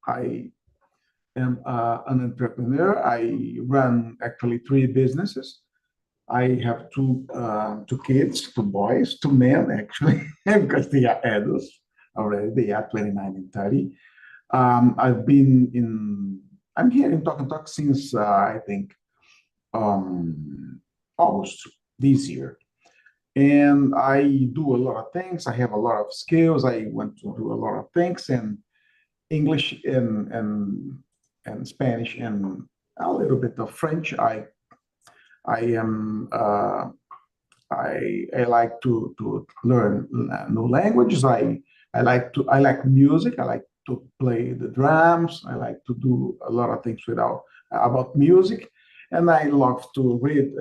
I am an entrepreneur. I run actually three businesses. I have two kids, two boys, two men actually, because they are adults already. They are 29 and 30. I've been in. I'm here in Talk and Talk since I think um, August this year, and I do a lot of things. I have a lot of skills. I want to do a lot of things, and English and Spanish and a little bit of French. I am I like to learn new languages. I like music. I like to play the drums. I like to do a lot of things without about music, and I love to read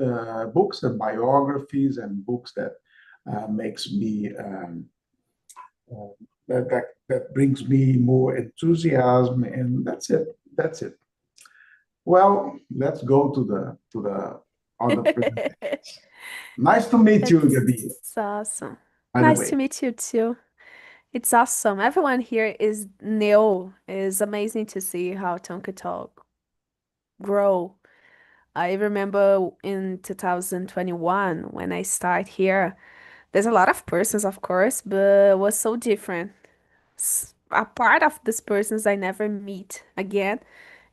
books and biographies and books that makes me uh, that brings me more enthusiasm. And that's it. That's it. Well, let's go to the other presentation. Nice to meet you, Gabi. That's awesome. By the Nice to way. meet you too. It's awesome. Everyone here is new. It's amazing to see how Tonka Talk grow. I remember in 2021 when I start here, there's a lot of persons, of course, but it was so different. A part of these persons I never meet again,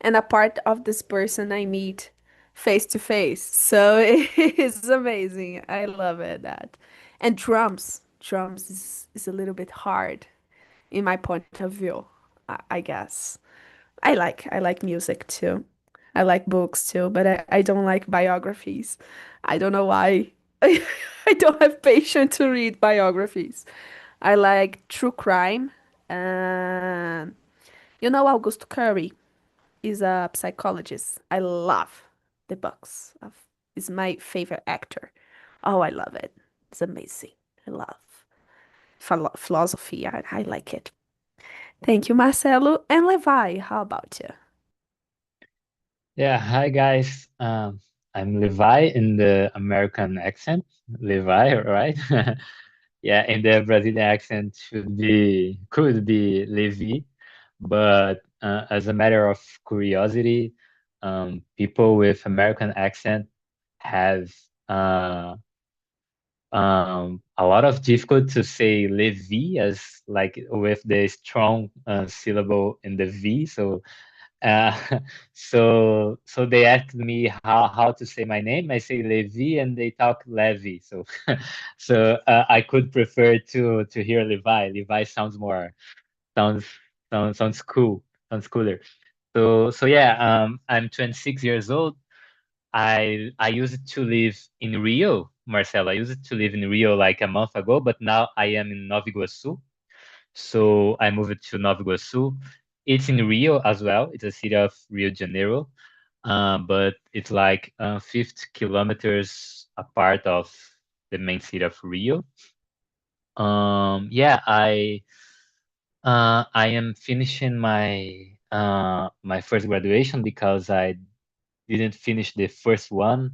and a part of this person I meet face to face. So it's amazing. I love it that. And drums is a little bit hard in my point of view, I guess. I like music too. I like books too, but I don't like biographies. I don't know why. I don't have patience to read biographies. I like true crime. And Augusto Curry is a psychologist. I love the books. He's my favorite actor. Oh, I love it. It's amazing. I love philosophy. I like it. Thank you, Marcelo. And Levi, how about you? Yeah, hi guys. I'm Levi in the American accent. Levi, right? Yeah, in the Brazilian accent could be Levi, but as a matter of curiosity, people with American accent have uh, a lot of difficult to say Levi as like with the strong syllable in the V. Uh, so they asked me how to say my name. I say Levi, and they talk Levi. So I could prefer to hear Levi. Levi sounds sounds cool. Sounds cooler. So yeah. I'm 26 years old. I used to live in Rio, Marcelo. I used to live in Rio like a month ago, but now I am in Nova Iguaçu. So I moved to Nova Iguaçu. It's in Rio as well. It's a city of Rio de Janeiro, but it's like 50 kilometers apart of the main city of Rio. Yeah, I am finishing my first graduation because I didn't finish the first one.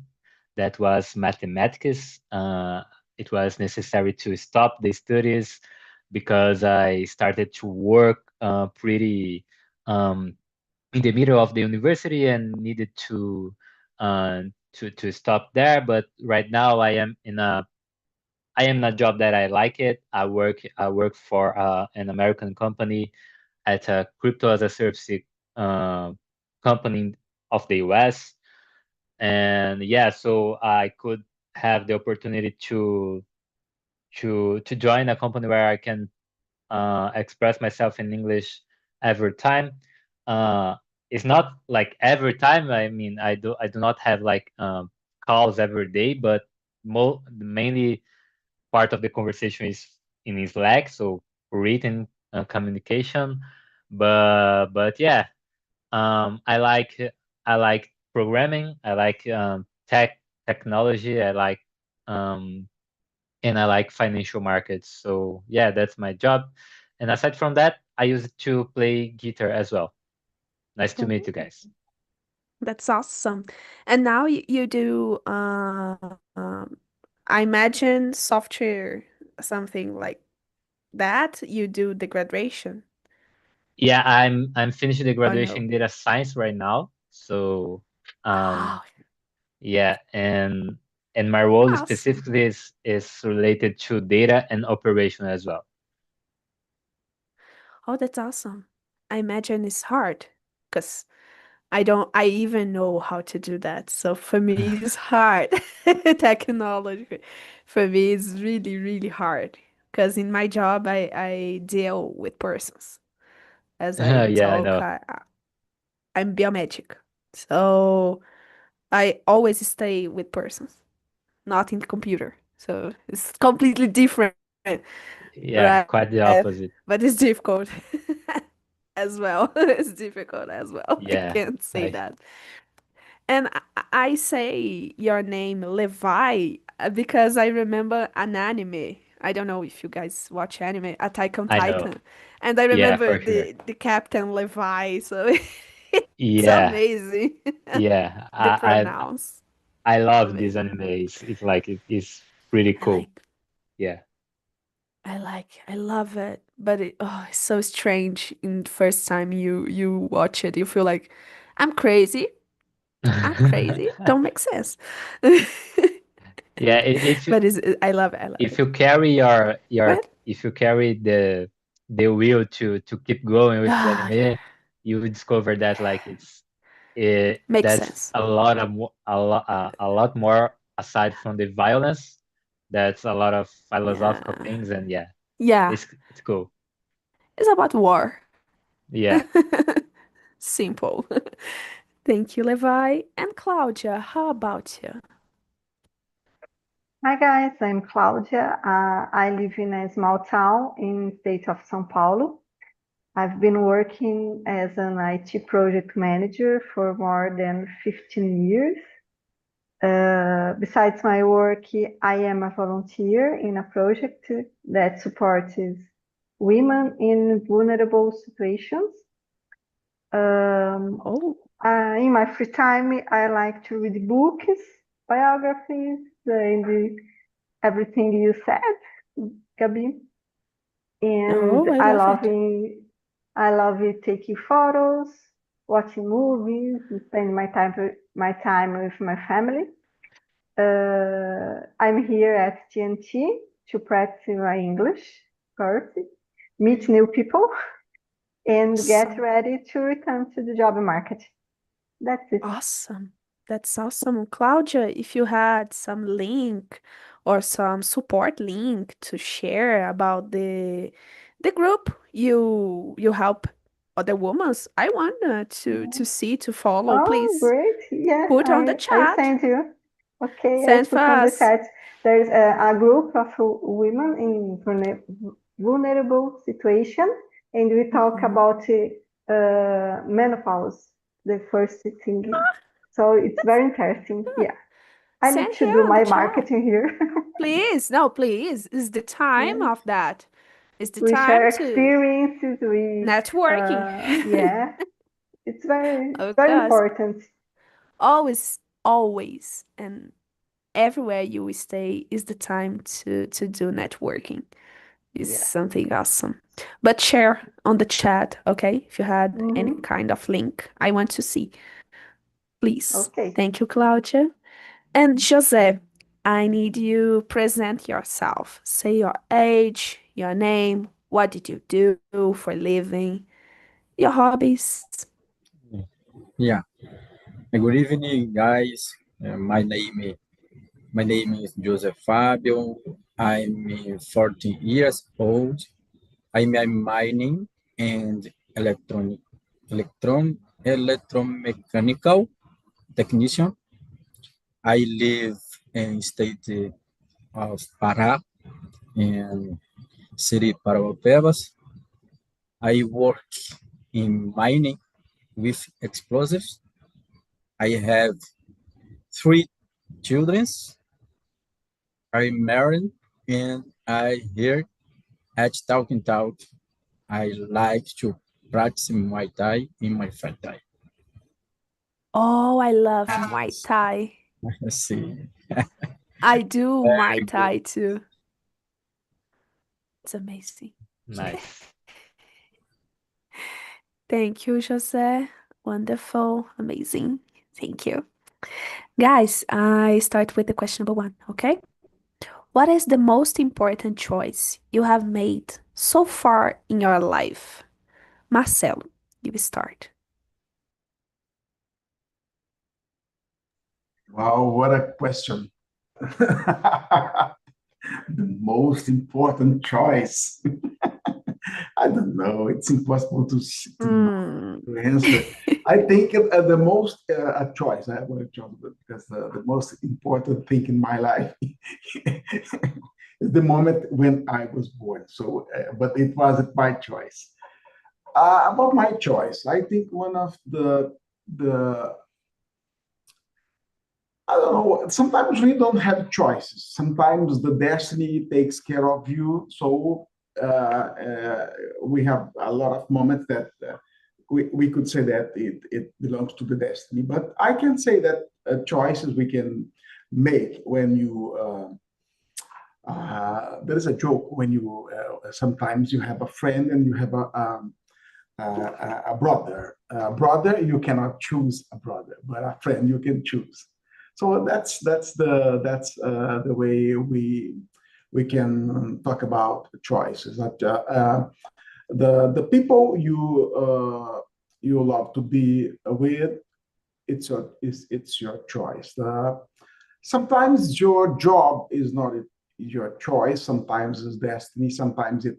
That was mathematics. It was necessary to stop the studies because I started to work pretty um, in the middle of the university and needed uh, to stop there. But right now I am in a job that I like it. I work for an American company at a crypto as a service uh, company of the US. And yeah, so I could have the opportunity to join a company where I can express myself in English every time. Uh, it's not like every time. I mean, I do not have like calls every day, but mainly part of the conversation is in Slack, so written communication. But yeah, I like programming. I like technology. Um, and I like financial markets. So yeah, that's my job. And aside from that, I use it to play guitar as well. Nice to meet you Oh, guys. that's awesome. And now you do, I imagine software, something like that. You do the graduation. Yeah, I'm finishing the or graduation no? in data science right now. So um Oh, yeah, and my role awesome. specifically is related to data and operation as well. Oh, that's awesome. I imagine it's hard because I even know how to do that. So for me, it's hard. Technology. For me, it's really, really hard. Because in my job, I deal with persons. As I Yeah, I talk, know. I'm biomedic. So I always stay with persons, not in the computer. So it's completely different, Yeah, right? quite the opposite. But it's difficult as well. It's difficult as well. I Yeah, can't say I that. And I say your name Levi because I remember an anime. I don't know if you guys watch anime, Attack on I know. Titan. And I Yeah, remember for sure. the Captain Levi, so it's Yeah, amazing. yeah. The pronouns. I love these Amazing. animes. It's like it's pretty I cool. like Yeah. I love it. But it's so strange in the first time you watch it. You feel like I'm crazy. I'm crazy. Don't make sense. Yeah, But I love it. I love if it. you carry Go your ahead. if you carry the will to keep going with the Ah, yeah. anime, you will discover that like Makes that's sense. a lot of a lot more aside from the violence. That's a lot of philosophical Yeah. things, and yeah, Yeah. it's cool. It's about war. Yeah. Simple. Thank you, Levi. And Claudia, how about you? Hi guys, I'm Claudia. I live in a small town in state of São Paulo. I've been working as an IT project manager for more than 15 years. Besides my work, I am a volunteer in a project that supports women in vulnerable situations. Um, Oh, in my free time, I like to read books, biographies, and everything you said, Gabi. And oh, I love it. I love it taking photos, watching movies, and spending my time with my family. I'm here at TNT to practice my English course, meet new people, and get Awesome. ready to return to the job market. That's it. Awesome. That's awesome. Claudia, if you had some link or some support link to share about the group you help other women, I want to see, to follow. Oh, Please great. Yes, put on the I chat. send you. Okay, I Send for put on the us. chat. There's a group of women in vulnerable situation, and we talk Mhm. about menopause, the first thing. So it's very interesting. Yeah, Yeah, I need send to here do on the my chat. marketing here. Please. No, please. It's the time Yeah, of that. It's the we time share to experiences. networking. Yeah, it's Of very course. important. Always, always, and everywhere you stay is the time to do networking. It's Yeah. something awesome. But share on the chat, okay? If you had any Mm-hmm. kind of link, I want to see. Please. Okay. Thank you, Claudia. And Jose, I need you present yourself. Say your age, your name, what did you do for a living, your hobbies. Yeah. Good evening, guys. My name is Joseph Fabio. I'm 14 years old. I'm a mining and electromechanical technician. I live in state of Pará in city Parauapebas. I work in mining with explosives. I have 3 children. I'm married and I here at Talking Talk. I like to practice Muay Thai in my free time. Oh, I love Muay Thai. Let's see. I do Muay Very good. Thai too. It's amazing. Nice. Thank you, José. Wonderful, amazing. Thank you. Guys, I start with the question number one, okay? What is the most important choice you have made so far in your life? Marcelo, you start. Wow, what a question. The most important choice. I don't know. It's impossible Hmm. to answer. I think the most a choice. I have a choice because the most important thing in my life is the moment when I was born. So, but it wasn't my choice. About my choice, I think one of the I don't know. Sometimes we don't have choices. Sometimes the destiny takes care of you. So we have a lot of moments that we could say that it belongs to the destiny. But I can say that choices we can make when you. There is a joke when you sometimes you have a friend and you have a brother. A brother, you cannot choose a brother, but a friend you can choose. So that's the way we can talk about choices. That the people you love to be with, it's your choice. Sometimes your job is not your choice. Sometimes it's destiny. Sometimes it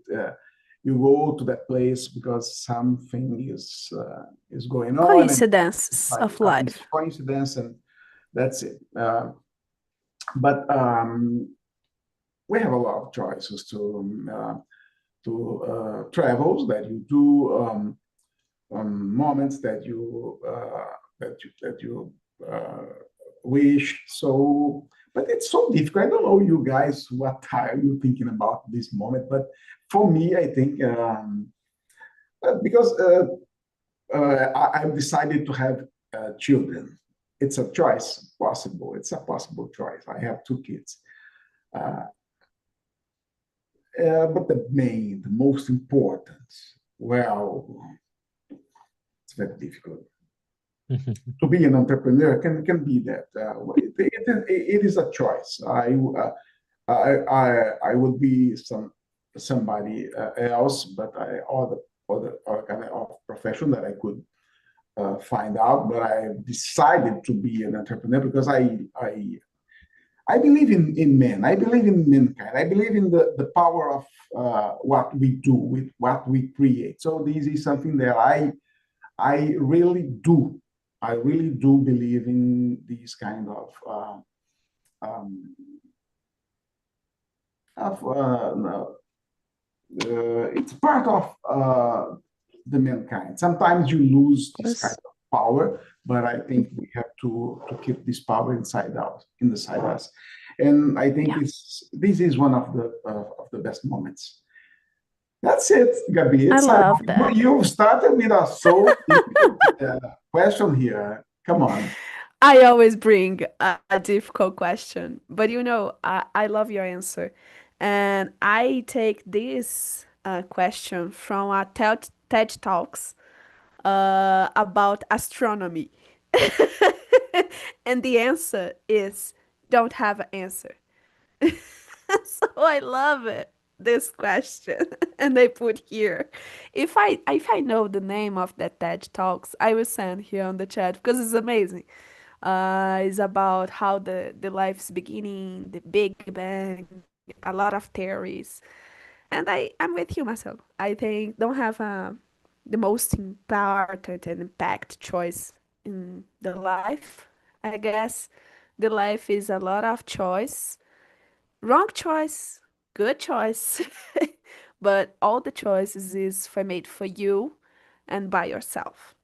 you go to that place because something is going on, and it's Coincidences like of life. coincidence, and that's it. But we have a lot of choices to travels that you do, moments that you uh, wish. So, but it's so difficult. I don't know, you guys, what are you thinking about this moment? But for me, I think because I've decided to have children. It's a choice possible. It's a possible choice. I have two kids. Uh, but the most important, well, it's very difficult. To be an entrepreneur can be that. It is a choice. I would be somebody else, but other kind of profession that I could find out. But I decided to be an entrepreneur because I believe in men. I believe in mankind. I believe in the power of what we do with what we create. So this is something that I really do. I really do believe in these kind um, of it's part of the mankind. Sometimes you lose this kind Yes. of power, but I think we have to keep this power inside us, and I think Yeah, this is one of the best moments. That's it, Gabi. I It's love that. you started with a so difficult question here. Come on. I always bring a difficult question, but I love your answer. And I take this question from a TED Talks about astronomy. And the answer is don't have an answer. So I love it. This question, and they put here. If I know the name of that TED Talks, I will send here on the chat because it's amazing. It's about how the life's beginning, the Big Bang, a lot of theories. And I'm with you, Marcelo. I think don't have the most important and impact choice in the life. I guess the life is a lot of choice. Wrong choice, good choice. But all the choices is for made for you and by yourself.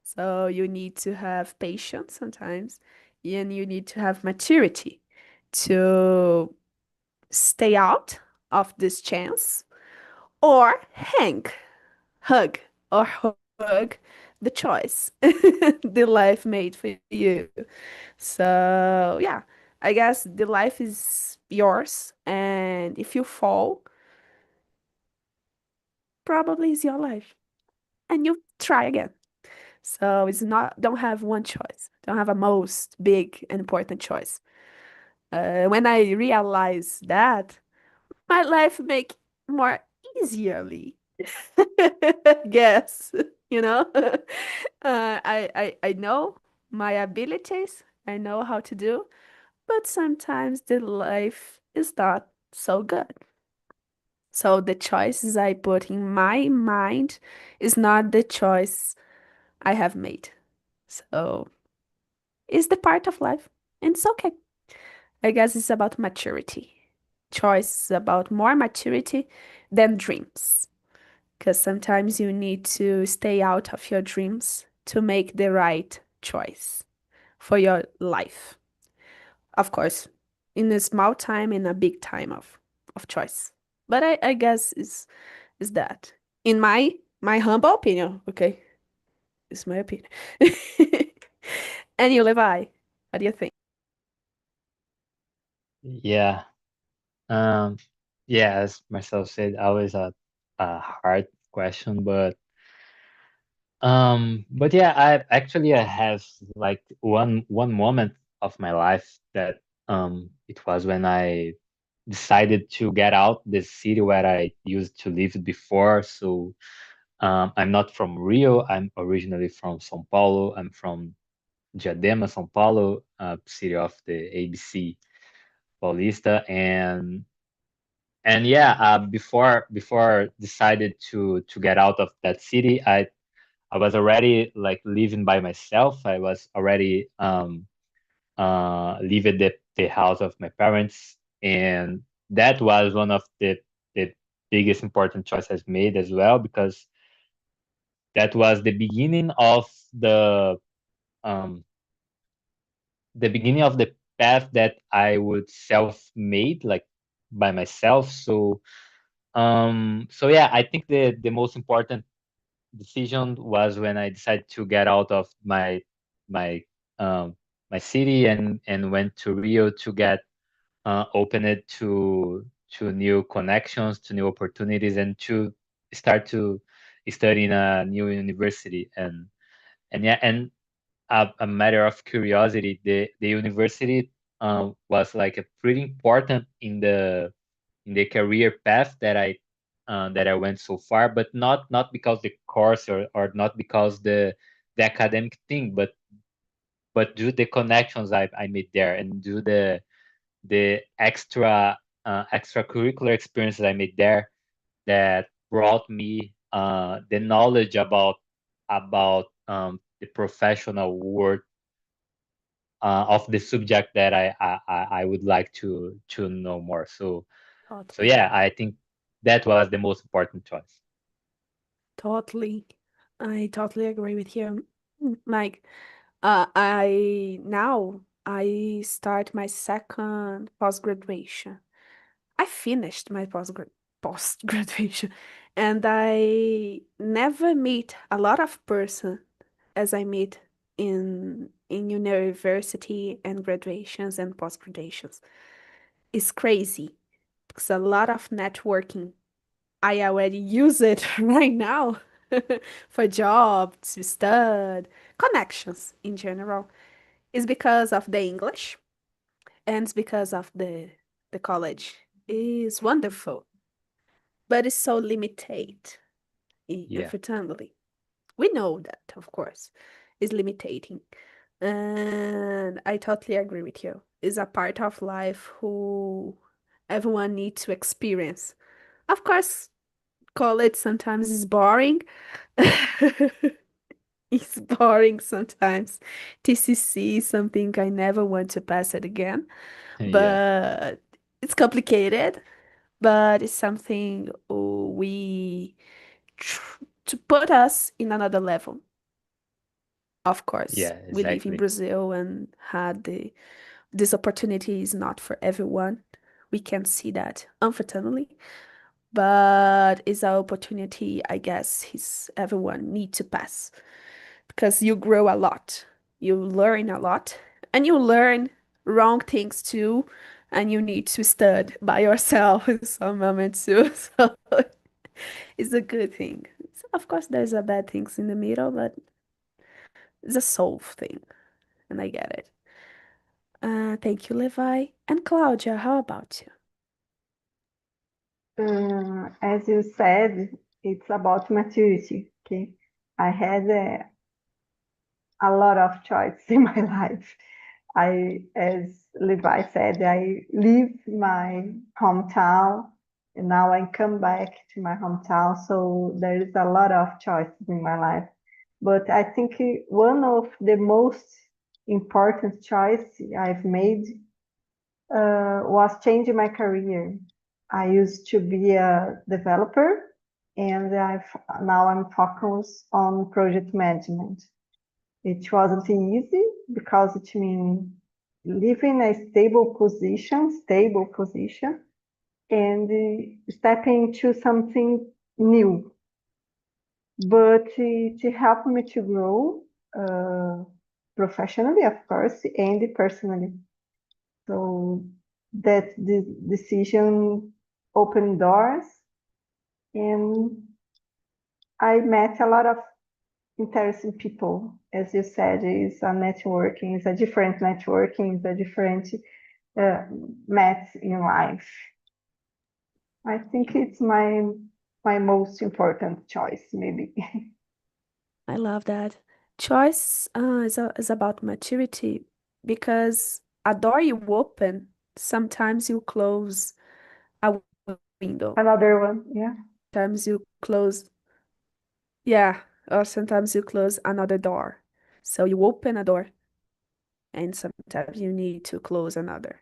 So you need to have patience sometimes, and you need to have maturity to stay out of this chance or hug, or hug the choice the life made for you. So, yeah, I guess the life is yours, and if you fall, probably it's your life. and you try again. So it's not, don't have one choice. Don't have a most big and important choice. When I realize that, my life make more easierly. Guess, you know? I know my abilities. I know how to do, but sometimes the life is not so good. So the choices I put in my mind is not the choice I have made. So it's the part of life, and it's okay. I guess it's about maturity. Choice is about more maturity than dreams. Because sometimes you need to stay out of your dreams to make the right choice for your life. Of course, in a small time and a big time of choice. But I guess is that. In my humble opinion, okay? It's my opinion. And you, Levi, what do you think? Yeah. Um, yeah, as Marcel said, always a hard question, but yeah, I have like one moment of my life that it was when I decided to get out the city where I used to live before. So I'm not from Rio. I'm originally from São Paulo. I'm from Diadema, São Paulo, city of the ABC Paulista, and yeah, before decided to get out of that city, I was already like living by myself. I was already leaving the house of my parents, and that was one of the biggest important choices made as well, because that was um the beginning of the path that I would self-made, like by myself. So yeah, I think the most important decision was when I decided to get out of my um my city and went to Rio to get opened to new connections, to new opportunities, and to start to study in a new university. And yeah, and a matter of curiosity, the university was like a pretty important in the career path that I went so far, but not because the course or not because the academic thing, but due the connections I made there, and due the extracurricular experiences I made there that brought me the knowledge about the professional world of the subject that I would like to know more. So Totally. yeah, I think that was the most important choice. Totally. I totally agree with you. Like, I start my second post-graduation. I finished my post-graduation, and I never meet a lot of person as I meet in university and graduations and post-graduations. It's crazy because a lot of networking I already use it right now for jobs, to study, connections in general. It's because of the English and it's because of the college. It's wonderful, but it's so limited, Yeah, unfortunately. We know that, of course, is limiting. And I totally agree with you. It's a part of life who everyone needs to experience. Of course, college sometimes is boring. It's boring sometimes. TCC is something I never want to pass it again, yeah, but it's complicated, but it's something we to put us in another level. Of course, yeah, we live in exactly. Brazil and had this opportunity is not for everyone. We can see that, unfortunately, but it's an opportunity I guess everyone need to pass because you grow a lot, you learn a lot, and you learn wrong things too, and you need to study by yourself in some moments too. So it's a good thing. So of course, there's a bad things in the middle, but it's a soul thing, and I get it. Thank you, Levi. And Claudia, how about you? As you said, it's about maturity. Okay, I had a lot of choice in my life. As Levi said, I leave my hometown and now I come back to my hometown. So there is a lot of choices in my life. But I think one of the most important choice I've made was changing my career. I used to be a developer and now I'm focused on project management. It wasn't easy because it means leaving a stable position, and stepping into something new. But it helped me to grow professionally, of course, and personally. So that the decision opened doors, and I met a lot of interesting people. As you said, it's a networking, it's a different networking, it's a different met in life. I think it's my most important choice, maybe. I love that. Choice is about maturity because a door you open, sometimes you close a window. Another one, yeah. Sometimes you close, yeah, or sometimes you close another door. So you open a door and sometimes you need to close another.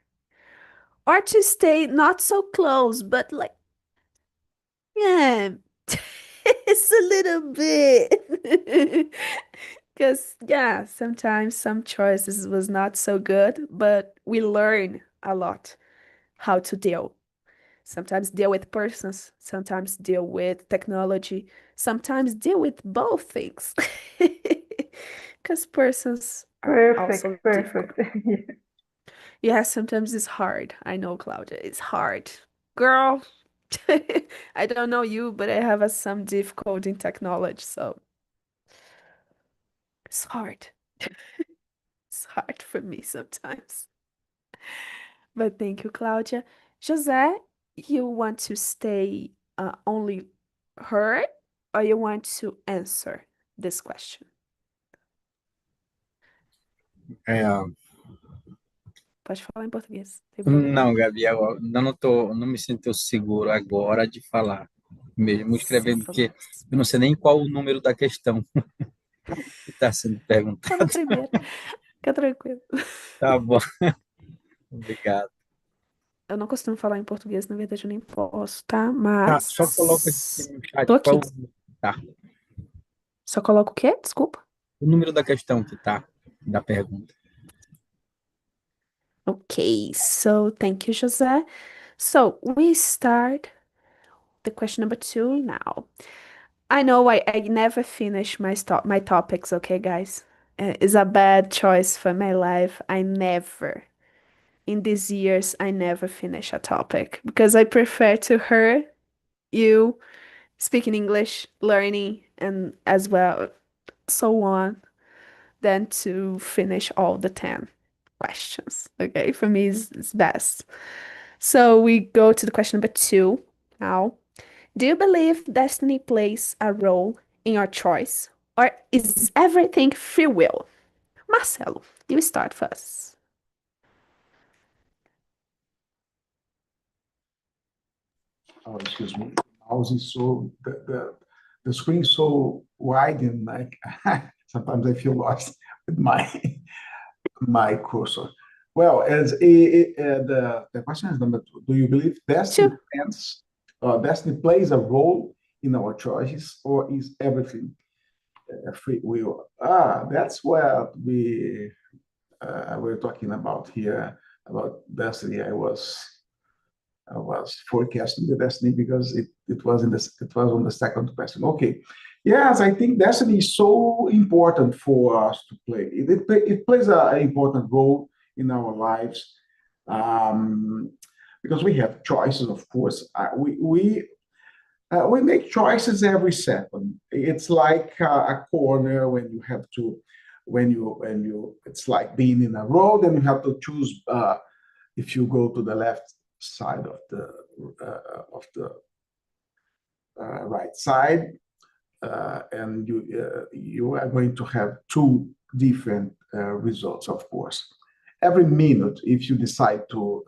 Or to stay not so close, but like, yeah, it's a little bit. Because, yeah, sometimes some choices was not so good, but we learn a lot how to deal. Sometimes deal with persons, sometimes deal with technology, sometimes deal with both things. Because persons are also difficult. Perfect. Yeah, sometimes it's hard. I know, Claudia, it's hard. Girl, I don't know you, but I have some difficulty in technology, so it's hard. It's hard for me sometimes. But thank you, Claudia. José, you want to stay only heard or you want to answer this question? É, Pode falar em português, não tem problema. não, Gabi, eu não me sinto seguro agora de falar, mesmo Sem escrevendo, porque problemas. eu não sei nem qual o número da questão que está sendo Tá na perguntada. primeira. Fica tranquilo. Tá bom, obrigado. Eu não costumo falar em português, na verdade eu nem posso, tá? Tá, só coloca aqui Mas no chat tô aqui. qual tá, Só coloco o quê? Desculpa. o número da questão que tá, da pergunta. Okay, so thank you, José. So we start the question number 2 now. I know I never finish my topics, okay, guys? It's a bad choice for my life. In these years, I never finish a topic because I prefer to hear you speaking English, learning, and as well, so on, than to finish all the 10 questions. Okay, for me, it's best. So we go to the question number 2 now. Do you believe destiny plays a role in your choice, or is everything free will? Marcelo, you start first. Oh, excuse me. Mouse is so the screen is so wide and like sometimes I feel lost with my cursor. Well, as the question is number 2. Do you believe Two. destiny plays a role in our choices, or is everything free will? That's what we're talking about here about destiny. I was forecasting the destiny because it was on the second question. Okay. Yes, I think destiny is so important for us to play. It plays an important role in our lives, because we have choices, of course. We We make choices every second. It's like a corner when you have to, it's like being in a road and you have to choose if you go to the left side of the right side, and you are going to have two different results, of course. Every minute, if you decide to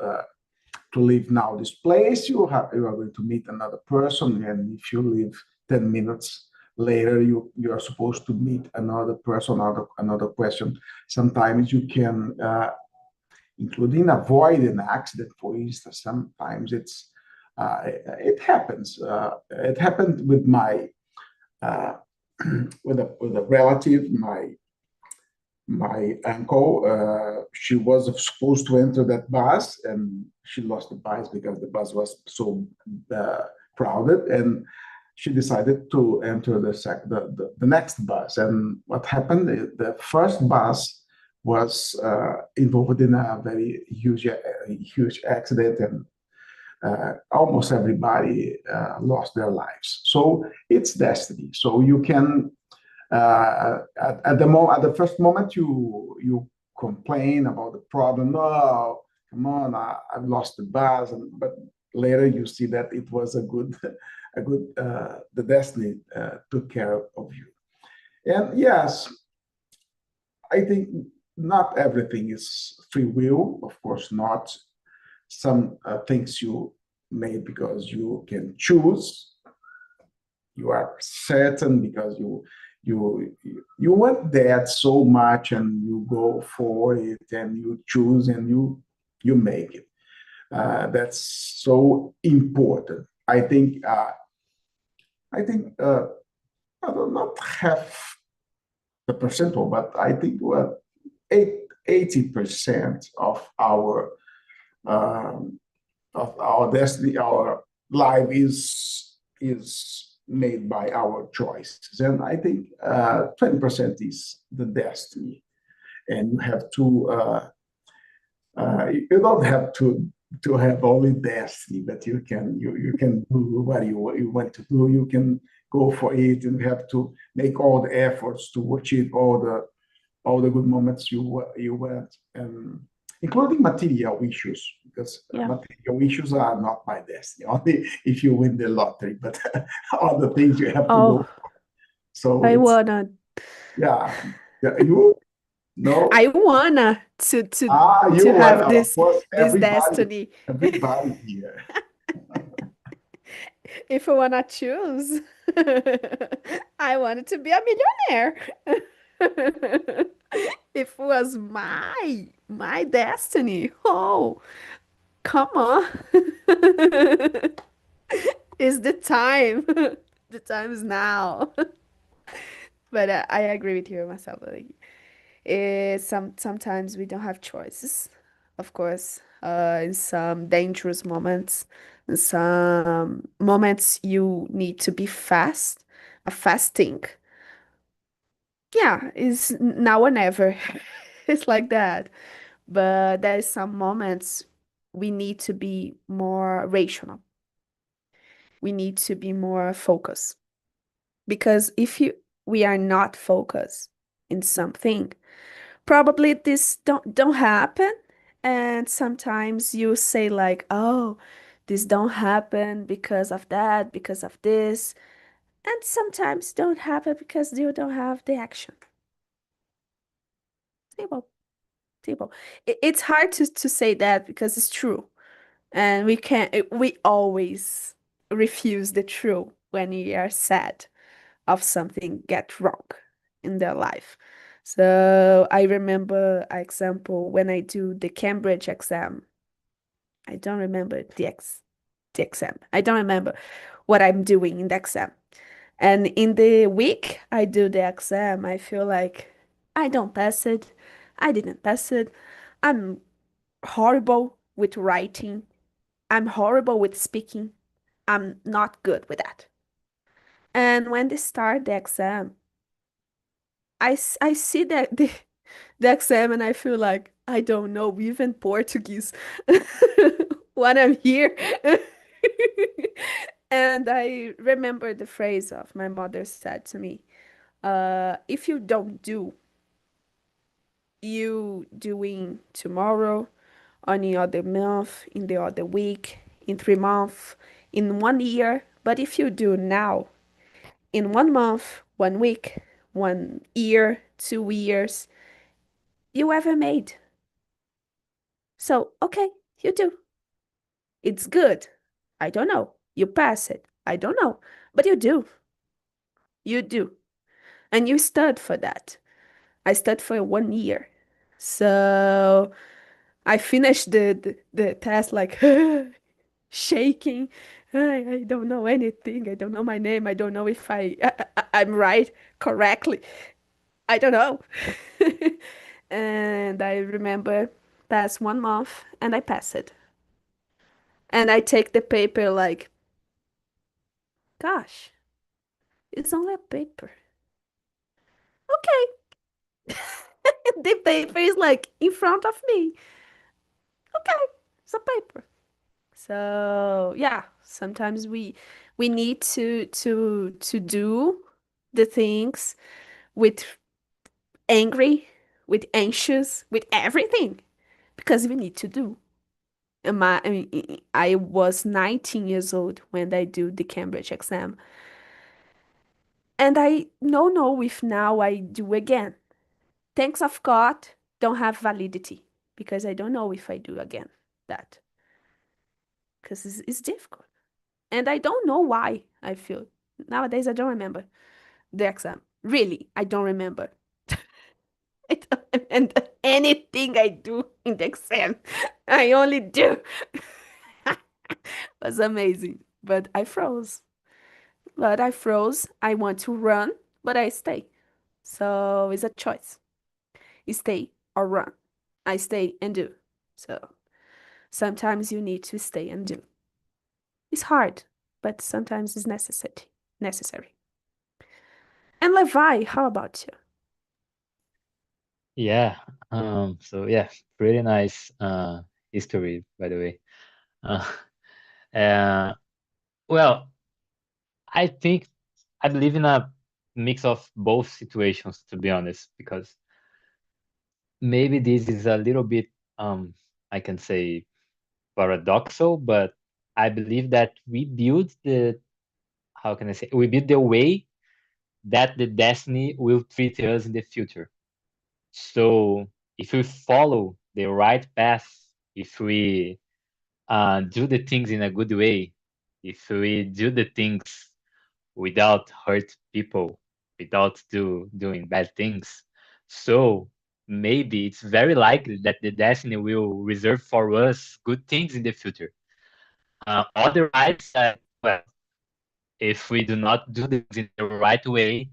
leave now this place, you are going to meet another person, and if you leave 10 minutes later, you are supposed to meet another person, another question. Sometimes you can, including avoid an accident, for instance. Sometimes it happens. It happened with my uh, with a relative, my uncle. She was supposed to enter that bus, and she lost the bus because the bus was so crowded, and she decided to enter the next bus. And what happened? The first bus was involved in a very huge accident, and almost everybody lost their lives. So it's destiny. So you can at the first moment you complain about the problem. Oh, come on, I've lost the bus, but later you see that it was a good a good the destiny took care of you. And yes, I think not everything is free will, of course not. Some things you made because you can choose, you are certain because you want that so much, and you go for it, and you choose, and you make it. That's so important. I think I do not have the percentile, but I think 80% um, of our destiny, our life is made by our choices, and I think 20% is the destiny, and you have to. You don't have to have only destiny, but you can do what you want to do. You can go for it, and you have to make all the efforts to achieve all the good moments you want, and including material issues, because Yeah. material issues are not my destiny. Only if you win the lottery, but other things you have to go. Oh, So I it's wanna. yeah, yeah. You know, I wanna to you want, have of course, this destiny. everybody here. If I wanna choose, I wanted to be a millionaire. If it was my destiny, oh, come on. It's the time. The time is now. But I agree with you, myself. Like, sometimes we don't have choices, of course. In some dangerous moments, in some moments you need to be fast, a fast think. Yeah, it's now or never. It's like that. But there is some moments we need to be more rational. We need to be more focused. Because if we are not focused in something, probably this don't happen. And sometimes you say like, oh, this don't happen because of that, because of this. And sometimes don't happen because you don't have the action. Simple, simple. It's hard to say that because it's true. And we always refuse the truth when we are sad of something get wrong in their life. So I remember, example, when I do the Cambridge exam, I don't remember the exam. I don't remember what I'm doing in the exam. And in the week I do the exam, I feel like I don't pass it. I didn't pass it. I'm horrible with writing. I'm horrible with speaking. I'm not good with that. And when they start the exam, I see that the exam and I feel like I don't know even Portuguese when I'm here. And I remember the phrase of my mother said to me, if you don't do, you doing tomorrow, on the other month, in the other week, in 3 months, in 1 year. But if you do now, in 1 month, 1 week, 1 year, 2 years, you ever made. So, okay, you do. It's good. I don't know. You pass it. I don't know. But you do. You do. And you stood for that. I stood for 1 year. So I finished the test like shaking. I don't know anything. I don't know my name. I don't know if I'm right correctly. I don't know. And I remember past 1 month and I pass it. And I take the paper like, gosh, it's only a paper. Okay. The paper is like in front of me. Okay, it's a paper. So yeah, sometimes we need to do the things with angry, with anxious, with everything because we need to do. I mean, I was 19 years old when I do the Cambridge exam, and I don't know if now I do again. Thanks of God, don't have validity because I don't know if I do again that because it's difficult. And I don't know why I feel. Nowadays, I don't remember the exam. Really, I don't remember. I don't remember anything I do in the exam. I only do. Was amazing. But I froze. But I froze. I want to run, but I stay. So it's a choice. Stay or run. I stay and do. So sometimes you need to stay and do. It's hard, but sometimes it's necessary. Necessary. And Levi, how about you? Yeah. So yeah, pretty nice history, by the way. Uh, uh, well, I think I believe in a mix of both situations, to be honest, because maybe this is a little bit, I can say, paradoxal, but I believe that we build the, how can I say, we build the way that the destiny will treat us in the future. So if we follow the right path, if we do the things in a good way, if we do the things without hurt people, without doing bad things, so maybe it's very likely that the destiny will reserve for us good things in the future. Otherwise, well, if we do not do things in the right way,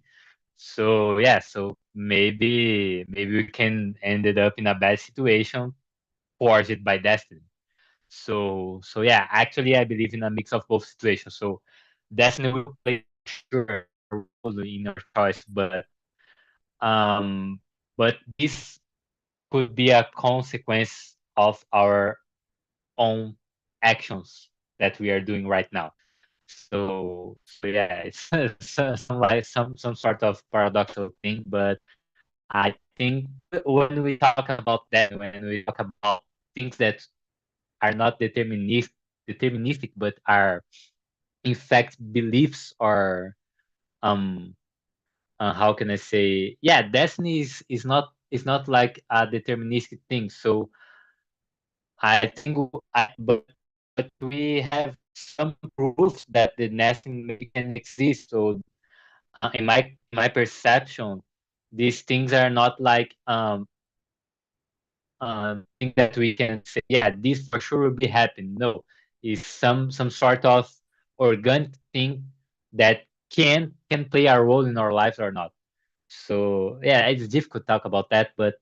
so yeah, so maybe we can ended up in a bad situation forged by destiny. So yeah, actually I believe in a mix of both situations. So destiny will play sure a role in our choice, um but this could be a consequence of our own actions that we are doing right now. So yeah, it's some like some sort of paradoxical thing, but I think when we talk about that, when we talk about things that are not deterministic, but are in fact beliefs or um how can I say? Yeah, destiny is not like a deterministic thing. So I think but we have some proofs that the nesting maybe can exist. So in my perception, these things are not like thing that we can say, yeah, this for sure will be happening. No, it's some sort of organic thing that can play a role in our lives or not. So yeah, it's difficult to talk about that, but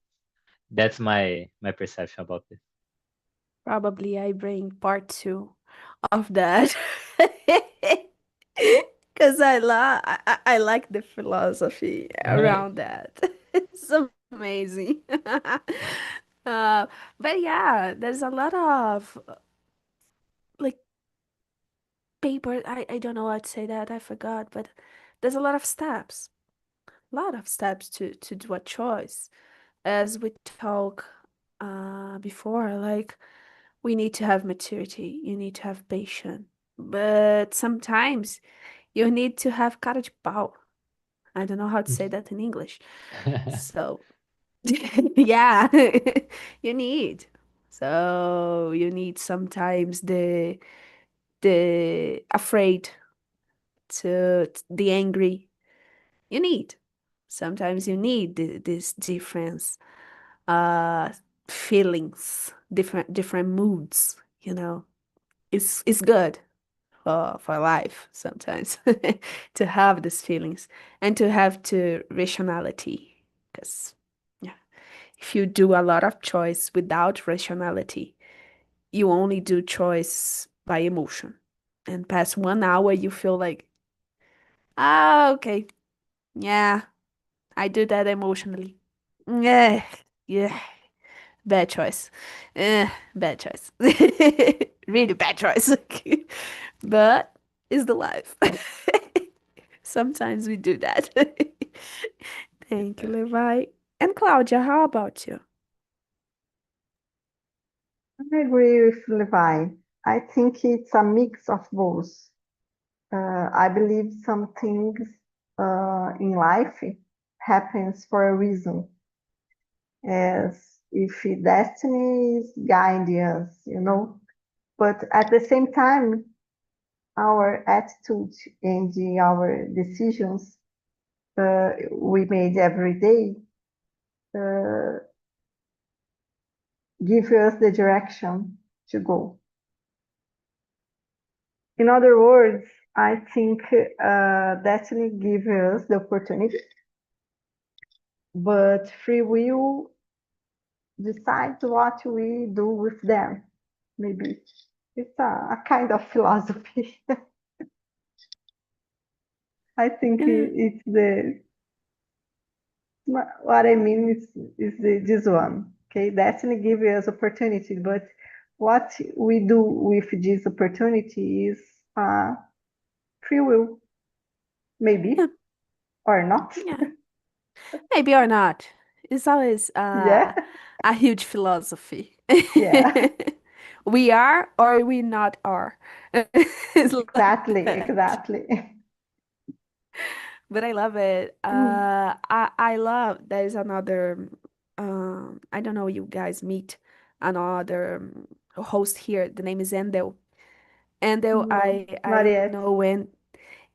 that's my perception about this. Probably I bring part two of that. Because I like the philosophy around that. It's amazing. But yeah, there's a lot of like paper. I don't know how to say that. I forgot, but there's a lot of steps. A lot of steps to do a choice. As we talk before, like we need to have maturity, you need to have patience, but sometimes you need to have cara de pau. I don't know how to say that in English. So, yeah, you need. So you need sometimes the afraid to the angry. You need. Sometimes you need this difference uh feelings, different moods, you know. It's good for life sometimes to have these feelings and to have to rationality. Because yeah, if you do a lot of choice without rationality, you only do choice by emotion. And past 1 hour you feel like, ah, okay, yeah, I do that emotionally. Yeah, yeah. Bad choice. Bad choice. Really bad choice. But it's the life. Sometimes we do that. Thank you, Levi. And Claudia, how about you? I agree with Levi. I think it's a mix of both. I believe some things in life happens for a reason, as if destiny is guiding us, you know. But at the same time, our attitude and our decisions we made every day uh, give us the direction to go. In other words, I think destiny gives us the opportunity, but free will decides what we do with them. Maybe it's a kind of philosophy. I think Uh, it's the what I mean this one. Okay, destiny gives us opportunity, but what we do with this opportunity is free will, yeah, maybe or not. yeah. Maybe or not. It's always Yeah, a huge philosophy. yeah, We are or we not are. It's like exactly, that. exactly. But I love it. Mm, I love there's another I don't know you guys meet another host here. The name is Endel. Endel no, not I yet. know when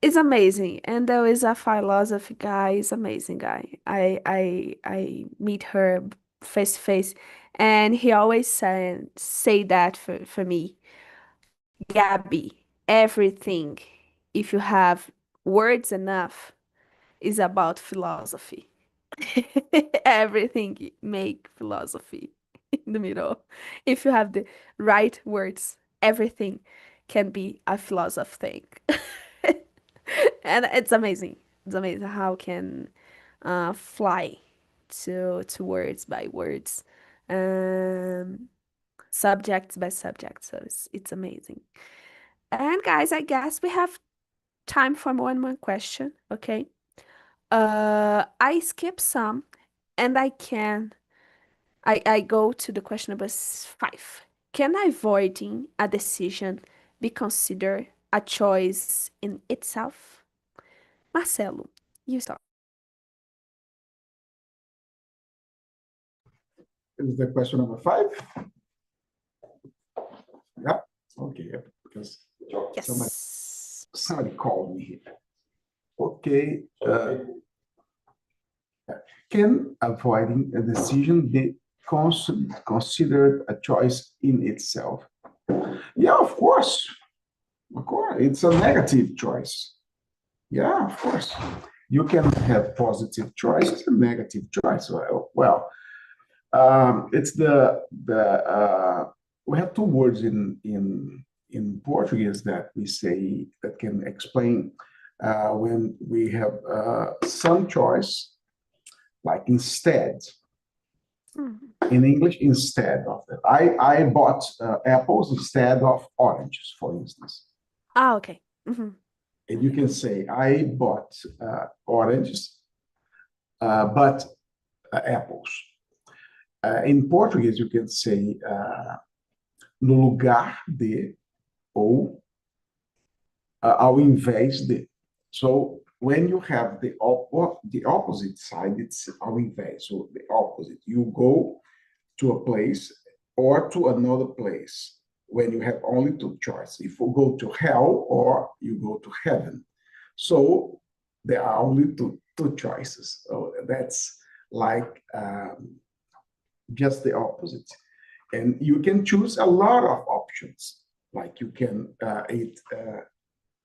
it's amazing. Endel is a philosophy guy, he's amazing guy. I meet her face to face and he always say that for me. Gabby, everything if you have words enough is about philosophy. Everything make philosophy in the middle. If you have the right words, everything can be a philosophy thing. And it's amazing. It's amazing how can fly to words by words, um, subjects by subject. So it's amazing. And guys, I guess we have time for one more question. Okay. I skip some and I go to the question number 5. Can avoiding a decision be considered a choice in itself? Marcelo, you start. Is the question number 5? Yeah. Okay. Because somebody Yes. somebody called me here. Okay. Can avoiding a decision be considered a choice in itself? Yeah, of course. Of course. It's a negative choice. Yeah, of course. You can have positive choices and negative choice. It's we have two words in Portuguese that we say that can explain when we have some choice, like instead. Mhm. In English, instead of that. I bought apples instead of oranges, for instance. Ah, okay. And you can say, I bought oranges, but apples. In Portuguese, you can say no lugar de ou ao invés de. So when you have the opposite side, it's ao invés, so the opposite. You go to a place or to another place when you have only two choices. If you go to hell or you go to heaven. So there are only two choices. So that's like just the opposite. And you can choose a lot of options. Like you can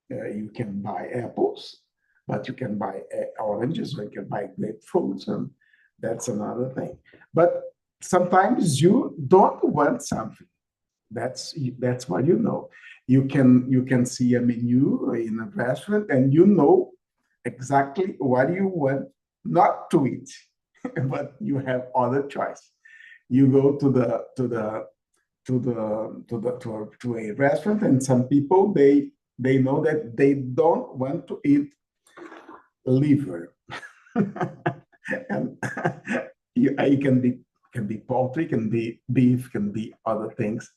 you can buy apples, but you can buy oranges, or you can buy grapefruits, and that's another thing. But sometimes you don't want something. That's what you know. You can see a menu in a restaurant, and you know exactly what you want not to eat, but you have other choice. You go to a restaurant, and some people they know that they don't want to eat liver, and you can be poultry, can be beef, can be other things,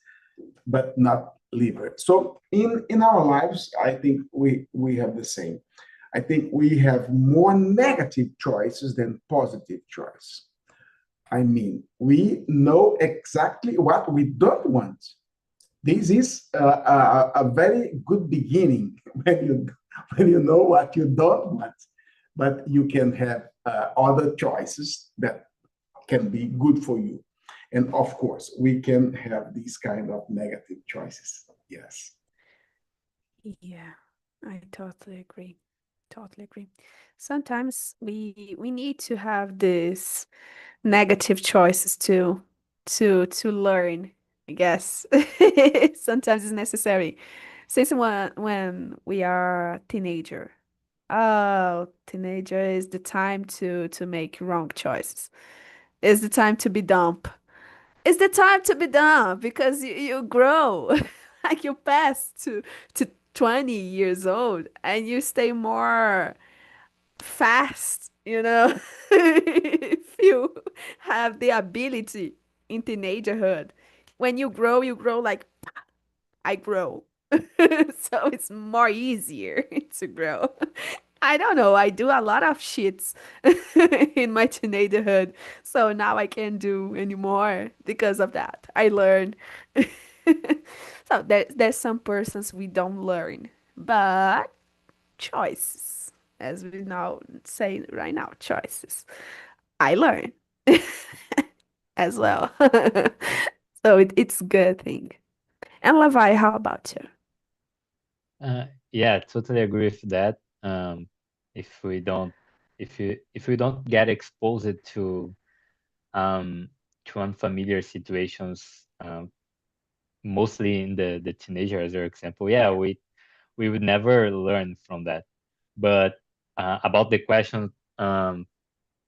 but not liver. So in our lives, I think we have the same. I think we have more negative choices than positive choice. I mean, we know exactly what we don't want. This is a very good beginning when you know what you don't want, but you can have other choices that can be good for you. And of course, we can have these kind of negative choices. Yes. Yeah, I totally agree. Totally agree. Sometimes we need to have this negative choices to learn, I guess. Sometimes it's necessary. Since when we are teenager. Oh, teenager is the time to make wrong choices. It's the time to be dumb. It's the time to be dumb because you grow. Like you pass to 20 years old and you stay more fast, you know, if you have the ability in teenagerhood. When you grow like I grow. So it's more easier to grow. I don't know. I do a lot of shits in my teenagerhood. So now I can't do anymore because of that. I learn. So there's some persons we don't learn, but choices, as we now say right now, choices. I learn as well. So it's good thing. And Levi, how about you? Yeah, totally agree with that. If we don't, if we don't get exposed um, to unfamiliar situations, mostly in the teenager as your example, yeah, we would never learn from that. But about the question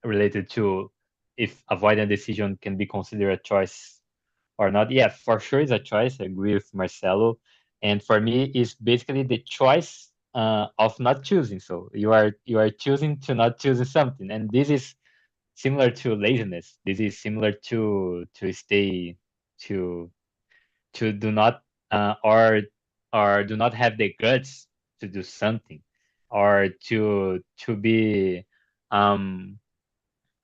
related to if avoiding decision can be considered a choice or not, yeah, for sure it's a choice. I agree with Marcelo. And for me, it's basically the choice of not choosing. So you are choosing to not choosing something, and this is similar to laziness. This is similar to stay to do not or do not have the guts to do something, or to be um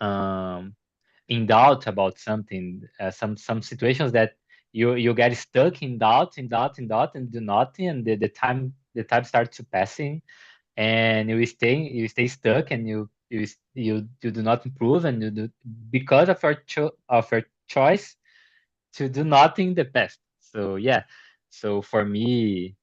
um in doubt about something, some situations that you get stuck in doubt, and do nothing, and the time starts to passing, and you stay stuck, and you do not improve, and you do, because of your choice to do nothing in the past. So yeah, so for me,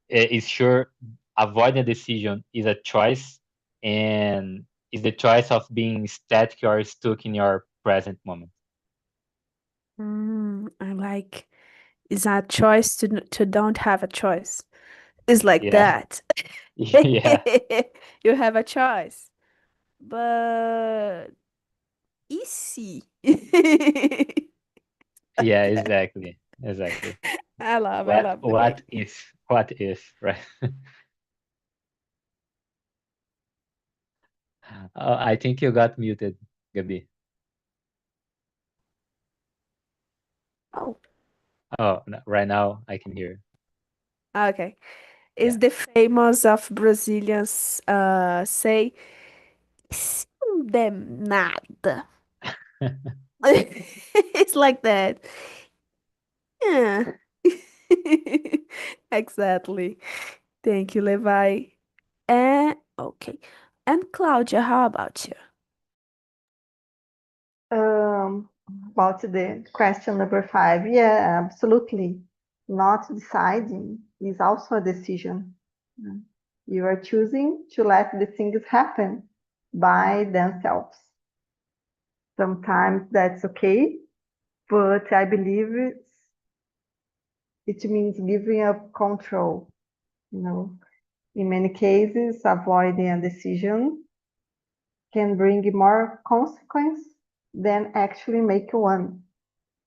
it's sure avoiding a decision is a choice, and is the choice of being static or stuck in your present moment. I like it's a choice to don't have a choice. It's like Yeah. that. Yeah. You have a choice, but easy. Yeah, Like that. exactly. Exactly. I love, I What love the way. what if? what if, right? I think you got muted, Gabi. Oh, Oh, right now I can hear. okay. Yeah. Is the famous of Brazilians say, "Isso não der nada." It's like that. Yeah. Exactly. Thank you, Levi. And okay. And Claudia, how about you? Um, about the question number 5, yeah, absolutely. Not deciding is also a decision. You are choosing to let the things happen by themselves. Sometimes that's okay, but I believe it means giving up control. You know, in many cases, avoiding a decision can bring more consequence than actually make one.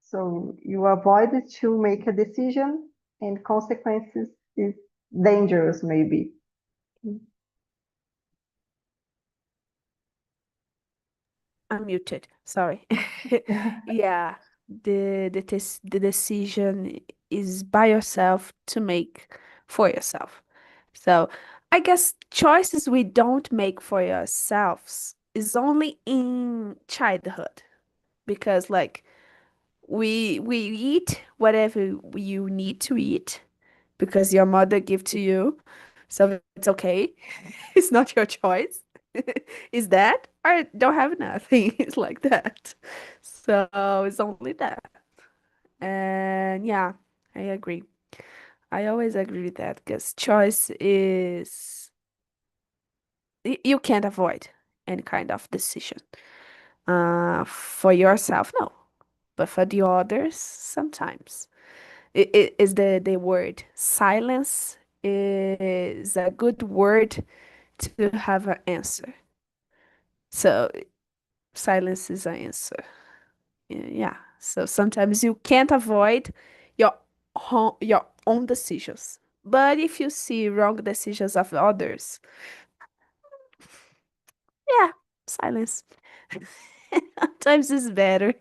So you avoid to make a decision, and consequences is dangerous maybe. I'm muted. Sorry. Yeah, the decision is by yourself to make for yourself. So I guess choices we don't make for ourselves is only in childhood because like we eat whatever you need to eat because your mother give to you. So it's okay. It's not your choice. Is that or don't have nothing. It's like that. So it's only that. And yeah, I agree. I always agree with that because choice is you can't avoid any kind of decision. For yourself, no, but for the others, sometimes. It is the word silence is a good word to have an answer. So silence is an answer. Yeah. So sometimes you can't avoid your your own decisions. But if you see wrong decisions of others, yeah, silence. Sometimes it's better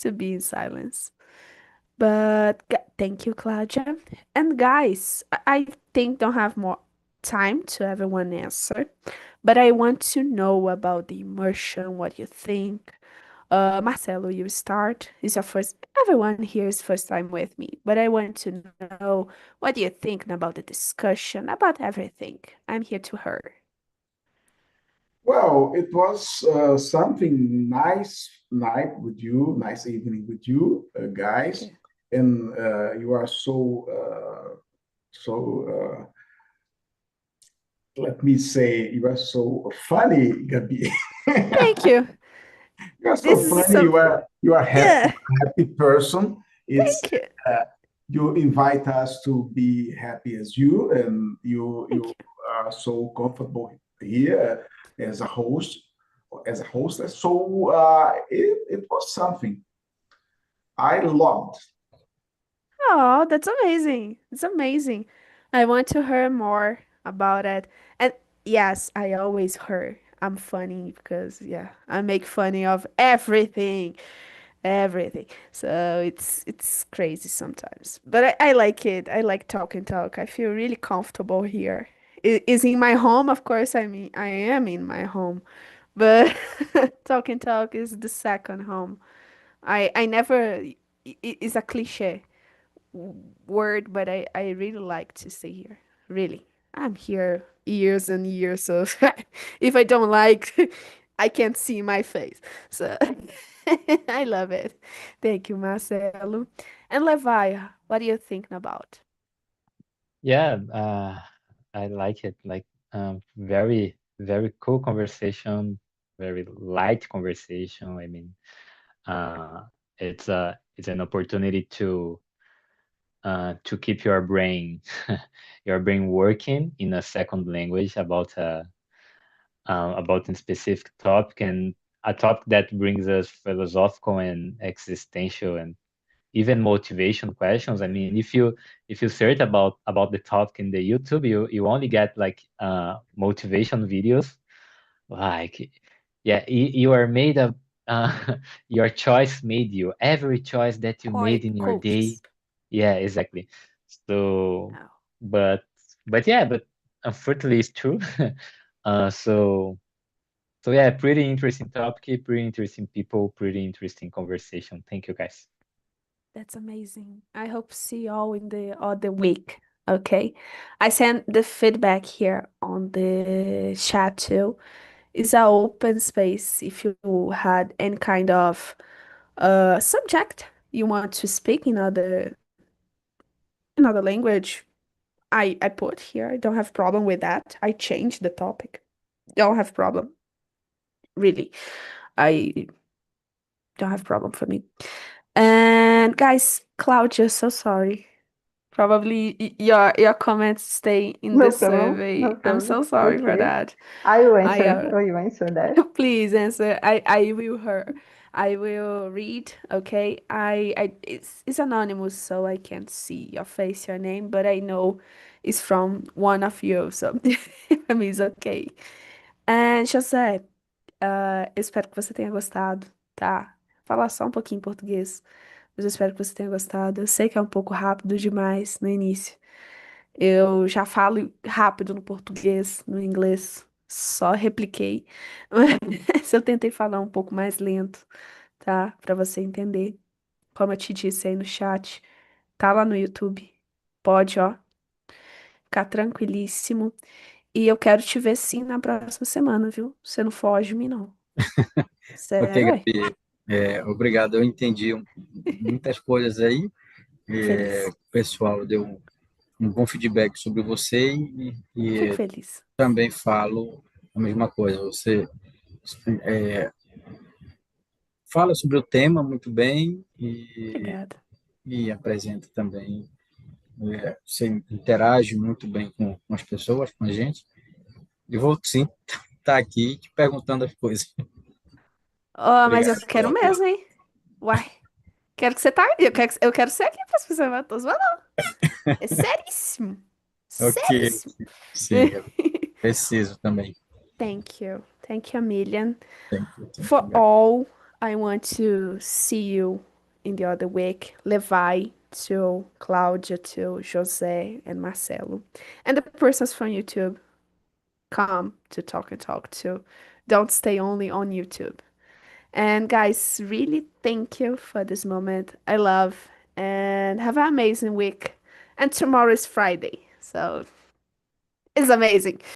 to be in silence. But thank you, Claudia. And guys, I think don't have more time to everyone answer, but I want to know about the immersion, what you think. Marcelo, you start. It's your first, everyone here is first time with me, but I want to know what do you think about the discussion, about everything. I'm here to hear. Well, it was something nice night with you, nice evening with you Thank guys, you. and you are so let me say you are so funny, Gabi. Thank you. You are so This is funny. some, You are yeah, happy person. It's thank you. uh, you invite us to be happy as you, and you Thank you. are so comfortable here as a host, as a hostess. So it was something I loved. Oh, that's amazing. It's amazing. I want to hear more about it. And yes, I always heard I'm funny because yeah, I make funny of everything, everything. So it's crazy sometimes. But I like it. I like talk. I feel really comfortable here. Is in my home, of course. I mean, I am in my home, but talk is the second home. I never. It's a cliche word, but I really like to stay here. Really. I'm here years and years, so if I don't like, I can't see my face. So I love it. Thank you, Marcelo. And Levi, what are you thinking about? Yeah, I like it. Like, very cool conversation, very light conversation. I mean, uh, it's an opportunity to keep your brain your brain working in a second language about a specific topic, and a topic that brings us philosophical and existential and even motivation questions. I mean, if you search about the topic in the YouTube, you only get like motivation videos. Like, yeah, you are made of your choice made you. Every choice that you made in your day. Quotes. Yeah, exactly. So, No. but but unfortunately, it's true. So yeah, pretty interesting topic, pretty interesting people, pretty interesting conversation. Thank you, guys. That's amazing. I hope to see you all in the other week. Okay. I sent the feedback here on the chat too. It's an open space if you had any kind of subject you want to speak in another language. I put here. I don't have problem with that. I changed the topic. Don't have problem. Really. I don't have problem for me. And guys, Claudia, so sorry. Probably your comments stay in the No problem. No survey. I'm problem. so sorry for Okay. that. I will I answer. I will answer that. please answer. I will read. Okay. It's anonymous, so I can't see your face, your name, but I know it's from one of you, so for me it's okay. And José, eu espero que você tenha gostado, tá? Falar só um pouquinho em português, mas eu espero que você tenha gostado. Eu sei que é um pouco rápido demais no início. Eu já falo rápido no português, no inglês, só repliquei. Mas eu tentei falar um pouco mais lento, tá? Pra você entender. Como eu te disse aí no chat, tá lá no YouTube. Pode, ó, ficar tranquilíssimo. E eu quero te ver sim na próxima semana, viu? Você não foge de mim, não. Ok, Sério, ué. Gabi, obrigado. Eu entendi muitas coisas aí. Feliz. O pessoal deu um bom feedback sobre você Fico e feliz. também falo a mesma coisa. Você fala sobre o tema muito bem Obrigada. e apresenta também. Você interage muito bem com as pessoas, com a gente. E vou sim estar aqui te perguntando as coisas. Oh, mas eu Obrigado, quero Cláudia. mesmo, hein? Uai, quero que você tá. Eu quero ser aqui para as pessoas, mas tô zoando. É seríssimo. Ok, Seríssimo. sim, eu preciso também. Thank you. Thank you a million. Thank For you. all, I want to see you in the other week. Levi, to Claudia, to José, and Marcelo. And the persons from YouTube come to talk and talk too. Don't stay only on YouTube. And guys, really thank you for this moment. I love and have an amazing week. And tomorrow is Friday, so it's amazing.